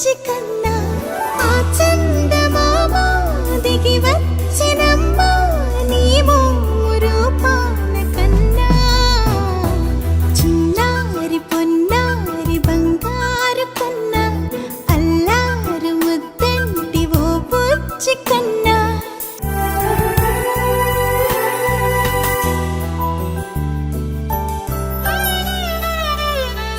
బుజ్జి కన్నా ఆ చందమామ దిగి వచ్చినమ్మా నీ రూపాల కన్నా చిన్నారి పొన్నారి బంగారు కన్నా అల్లారు ముద్దంటి ఓ బుజ్జి కన్నా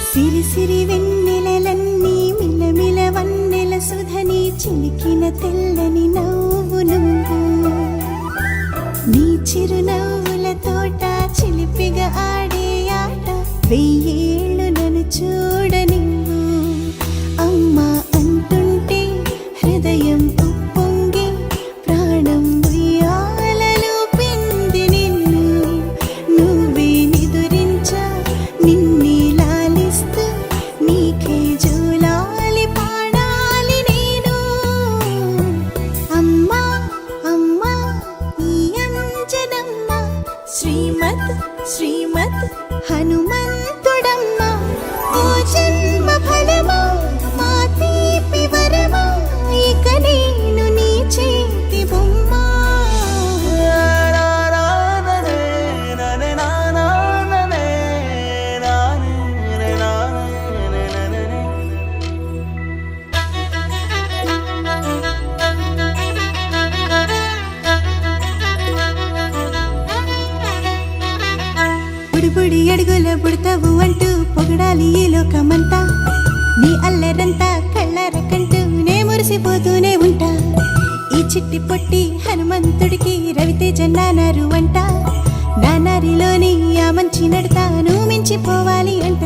సిరి సిరి వెన్నెలలన్నీ మిలమిల వన్నెల సుధని చిలికిన తెల్లని నవ్వు నువ్వు నీ చిరునవ్వుల తోట చిలిపిగా ఆడే ఆట వెయ్యేళ్ళు నన్ను చూడ నువ్వు అమ్మా అంటుంటే హృదయం ఉప్పొంగి ప్రాణం ఉయ్యాలలో పిండి నిన్ను నువ్వే నిదురించా నిన్నే నీకే జూలాలి పాడాలి నేను అమ్మా అమ్మా ఈ అంజనమ్మ శ్రీమత్ శ్రీమత్ హనుమంతుడమ్మ ఓ జన్మ ఫలమా మా తీపి వరమా ఇక నేను నీ చేతి బొమ్మ బుడి అడుగుల పుడతావు అంటూ పొగడాలి ఈ లోకమంతా నీ అల్లరంతా కళ్ళరకంటూ నే మురిసిపోతూనే ఉంటా ఈ చిట్టి పొట్టి హనుమంతుడికి రవితేజ నానారు అంట నానారిలోని ఆ మంచి నడతా నువ్వు మించిపోవాలి అంట